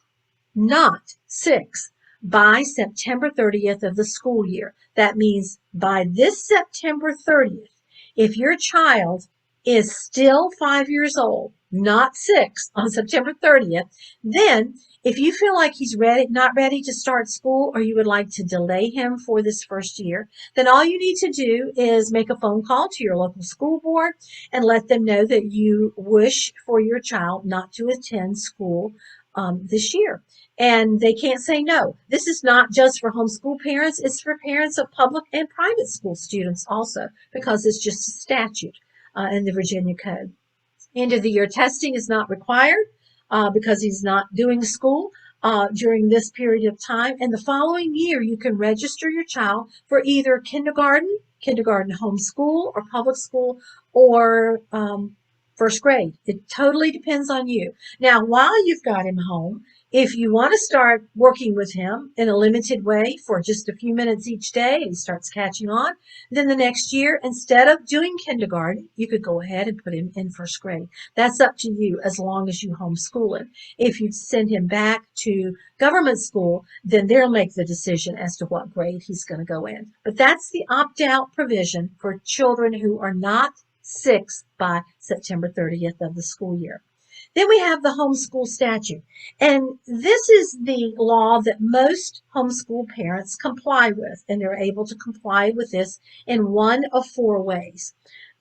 6 by September 30th of the school year. That means by this September 30th, if your child is still 5 years old, not 6 on September 30th, then if you feel like he's not ready to start school, or you would like to delay him for this first year, then all you need to do is make a phone call to your local school board and let them know that you wish for your child not to attend school this year. And they can't say no. This is not just for homeschool parents. It's for parents of public and private school students also, because it's just a statute in the Virginia Code. End of the year testing is not required because he's not doing school during this period of time. And the following year, you can register your child for either kindergarten homeschool, or public school, or first grade. It totally depends on you. Now, while you've got him home, if you want to start working with him in a limited way for just a few minutes each day, and he starts catching on, then the next year, instead of doing kindergarten, you could go ahead and put him in first grade. That's up to you as long as you homeschool him. If you send him back to government school, then they'll make the decision as to what grade he's going to go in. But that's the opt-out provision for children who are not 6 by September 30th of the school year. Then we have the homeschool statute. And this is the law that most homeschool parents comply with, and they're able to comply with this in one of 4 ways.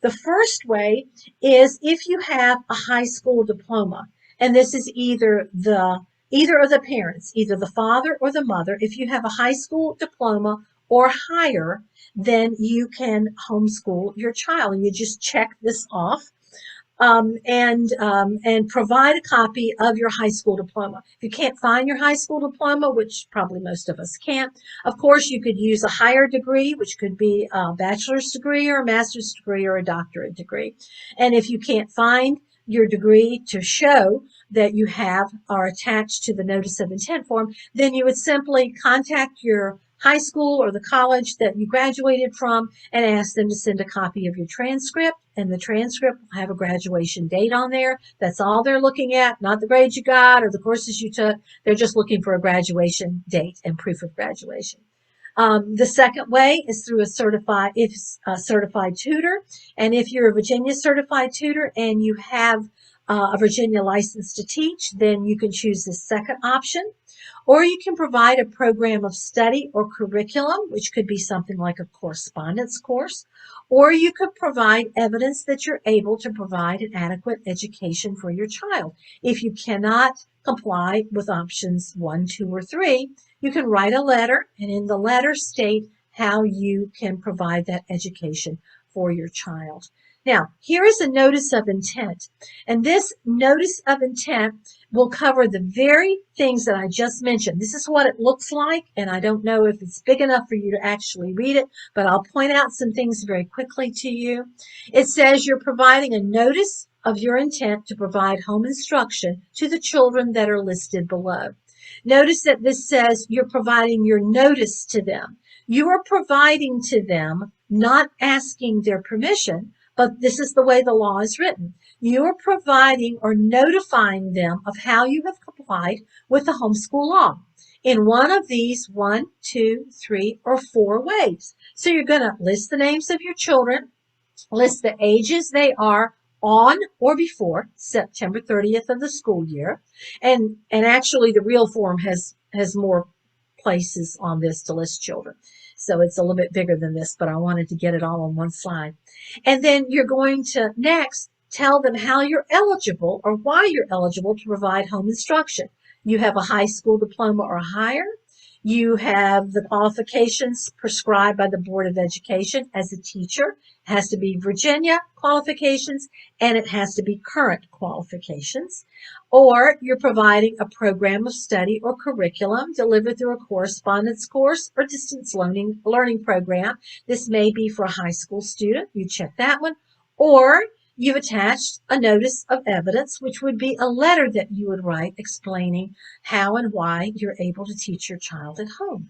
The first way is if you have a high school diploma, and this is either of the parents, either the father or the mother. If you have a high school diploma or higher, then you can homeschool your child, and you just check this off. And provide a copy of your high school diploma. If you can't find your high school diploma, which probably most of us can't, of course you could use a higher degree, which could be a bachelor's degree or a master's degree or a doctorate degree. And if you can't find your degree to show that you have are attached to the notice of intent form, then you would simply contact your high school or the college that you graduated from and ask them to send a copy of your transcript, and the transcript will have a graduation date on there. That's all they're looking at, not the grades you got or the courses you took. They're just looking for a graduation date and proof of graduation. The second way is through a certified tutor. And if you're a Virginia certified tutor and you have a Virginia license to teach, then you can choose the second option. Or you can provide a program of study or curriculum, which could be something like a correspondence course. Or you could provide evidence that you're able to provide an adequate education for your child. If you cannot comply with options 1, 2, or 3, you can write a letter, and in the letter state how you can provide that education for your child. Now, here is a notice of intent, and this notice of intent will cover the very things that I just mentioned. This is what it looks like, and I don't know if it's big enough for you to actually read it, but I'll point out some things very quickly to you. It says you're providing a notice of your intent to provide home instruction to the children that are listed below. Notice that this says you're providing your notice to them. You are providing to them, not asking their permission, but this is the way the law is written. You are providing or notifying them of how you have complied with the homeschool law in one of these 1, 2, 3, or 4 ways. So you're going to list the names of your children, list the ages they are on or before September 30th of the school year. And actually the real form has more places on this to list children. So it's a little bit bigger than this, but I wanted to get it all on one slide. And then you're going to next tell them how you're eligible or why you're eligible to provide home instruction. You have a high school diploma or higher. You have the qualifications prescribed by the Board of Education as a teacher. It has to be Virginia qualifications, and it has to be current qualifications. Or you're providing a program of study or curriculum delivered through a correspondence course or distance learning program. This may be for a high school student. You check that one. Or you've attached a notice of evidence, which would be a letter that you would write explaining how and why you're able to teach your child at home.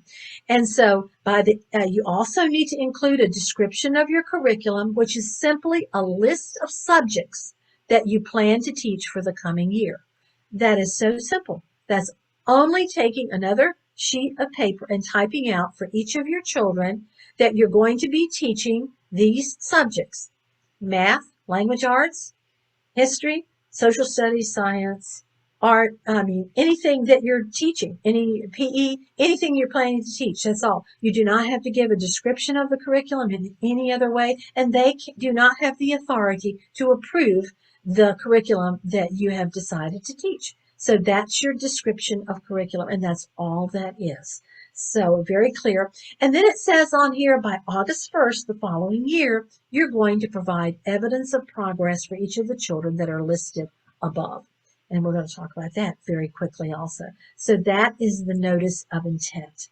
And so you also need to include a description of your curriculum, which is simply a list of subjects that you plan to teach for the coming year. That is so simple. That's only taking another sheet of paper and typing out for each of your children that you're going to be teaching these subjects: math, language arts, history, social studies, science, art, anything that you're teaching, any PE, anything you're planning to teach, that's all. You do not have to give a description of the curriculum in any other way, and they do not have the authority to approve the curriculum that you have decided to teach. So that's your description of curriculum, and that's all that is. So very clear. And then it says on here, by August 1st, the following year, you're going to provide evidence of progress for each of the children that are listed above. And we're going to talk about that very quickly also. So that is the notice of intent.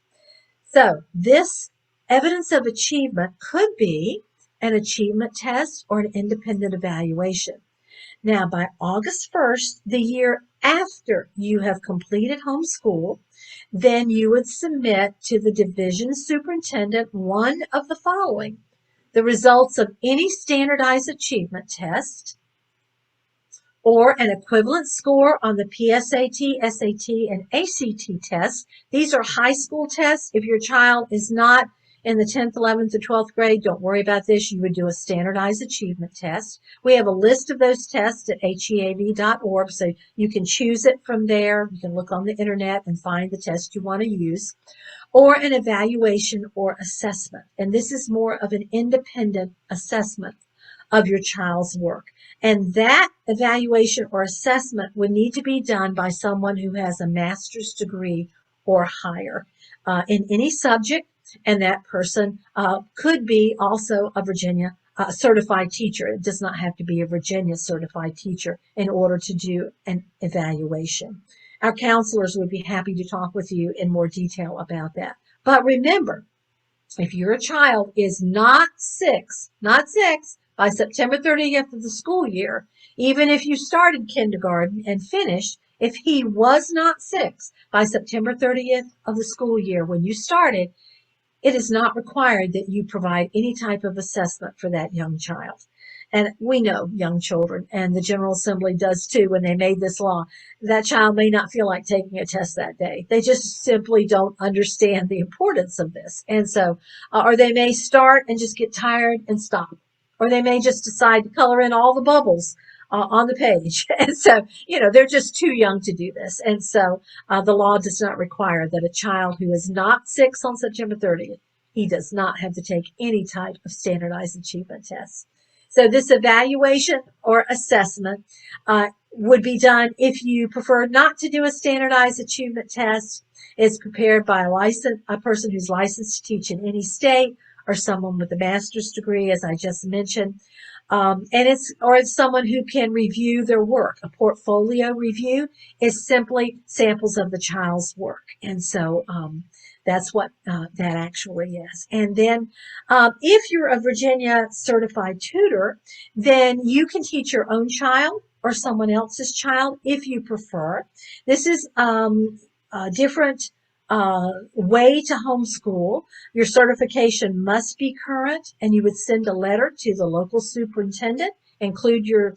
So this evidence of achievement could be an achievement test or an independent evaluation. Now, by August 1st, the year after you have completed homeschool, then you would submit to the division superintendent one of the following: the results of any standardized achievement test, or an equivalent score on the PSAT, SAT, and ACT tests. These are high school tests. If your child is not in the 10th, 11th, or 12th grade, don't worry about this. You would do a standardized achievement test. We have a list of those tests at heav.org, so you can choose it from there. You can look on the internet and find the test you want to use. Or an evaluation or assessment. And this is more of an independent assessment of your child's work. And that evaluation or assessment would need to be done by someone who has a master's degree or higher in any subject. And that person could be also a Virginia certified teacher. It does not have to be a Virginia certified teacher in order to do an evaluation. Our counselors would be happy to talk with you in more detail about that. But remember, if your child is not six, by September 30th of the school year, even if you started kindergarten and finished, if he was not 6 by September 30th of the school year when you started, it is not required that you provide any type of assessment for that young child. And we know young children, and the General Assembly does too when they made this law. That child may not feel like taking a test that day. They just simply don't understand the importance of this. And so, or they may start and just get tired and stop. Or they may just decide to color in all the bubbles on the page. And so, they're just too young to do this. And so, the law does not require that a child who is not 6 on September 30th, he does not have to take any type of standardized achievement tests. So this evaluation or assessment would be done if you prefer not to do a standardized achievement test. It's prepared by a person who's licensed to teach in any state or someone with a master's degree, as I just mentioned. And it's someone who can review their work. A portfolio review is simply samples of the child's work. And so that's what that actually is. And then if you're a Virginia certified tutor, then you can teach your own child or someone else's child if you prefer. This is a different way to homeschool. Your certification must be current, and you would send a letter to the local superintendent, include your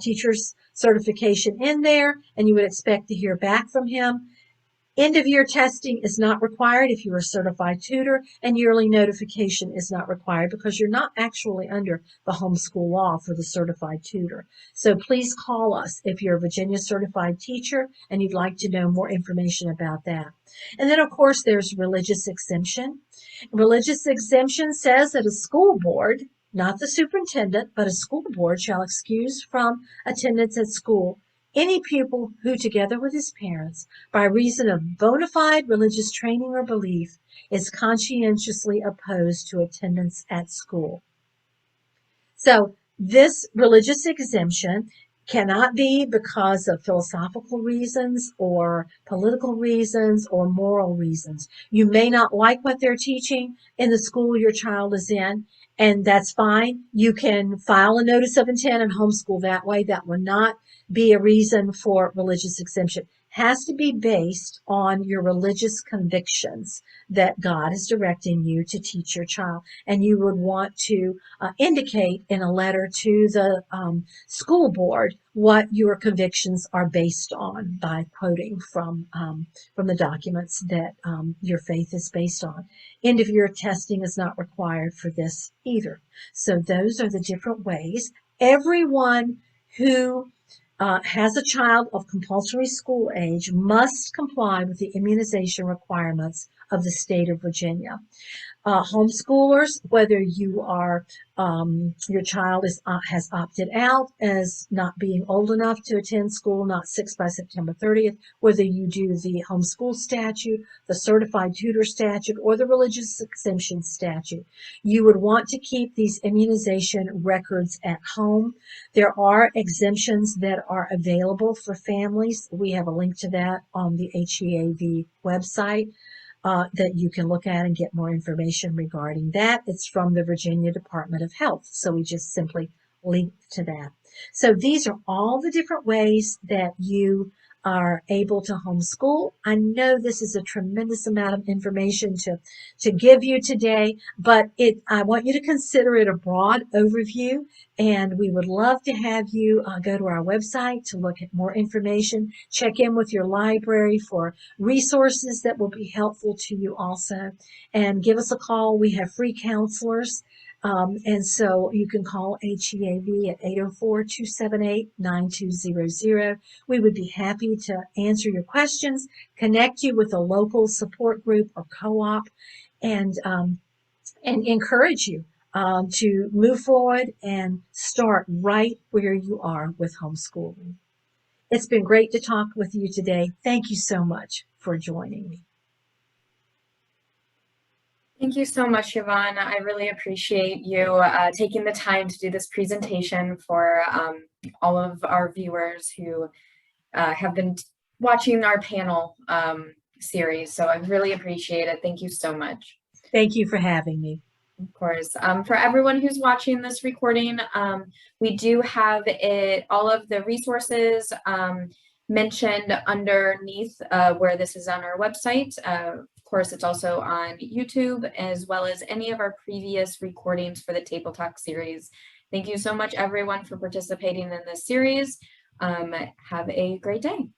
teacher's certification in there, and you would expect to hear back from him. End of year testing is not required if you're a certified tutor, and yearly notification is not required because you're not actually under the homeschool law for the certified tutor. So please call us if you're a Virginia certified teacher and you'd like to know more information about that. And then, of course, there's religious exemption. Religious exemption says that a school board, not the superintendent, but a school board shall excuse from attendance at school any pupil who, together with his parents, by reason of bona fide religious training or belief, is conscientiously opposed to attendance at school. So this religious exemption cannot be because of philosophical reasons or political reasons or moral reasons. You may not like what they're teaching in the school your child is in, and that's fine. You can file a notice of intent and homeschool that way. That will not be a reason for religious exemption. Has to be based on your religious convictions that God is directing you to teach your child. And you would want to indicate in a letter to the school board what your convictions are based on by quoting from the documents that your faith is based on. End of year testing is not required for this either. So those are the different ways. Everyone who has a child of compulsory school age must comply with the immunization requirements of the state of Virginia. Homeschoolers, whether you are your child has opted out as not being old enough to attend school, not 6 by September 30th, whether you do the homeschool statute, the certified tutor statute, or the religious exemption statute, you would want to keep these immunization records at home. There are exemptions that are available for families. We have a link to that on the HEAV website. That you can look at and get more information regarding that. It's from the Virginia Department of Health, so we just simply link to that. So these are all the different ways that you are able to homeschool. I know this is a tremendous amount of information to give you today, but I want you to consider it a broad overview, and we would love to have you go to our website to look at more information. Check in with your library for resources that will be helpful to you also, and give us a call. We have free counselors. And so you can call HEAV at 804-278-9200. We would be happy to answer your questions, connect you with a local support group or co-op, and encourage you to move forward and start right where you are with homeschooling. It's been great to talk with you today. Thank you so much for joining me. Thank you so much, Yvonne. I really appreciate you taking the time to do this presentation for all of our viewers who have been watching our panel series. So I really appreciate it. Thank you so much. Thank you for having me. Of course. For everyone who's watching this recording, we do have all of the resources mentioned underneath where this is on our website. Of course, it's also on YouTube, as well as any of our previous recordings for the Table Talk series. Thank you so much, everyone, for participating in this series. Have a great day.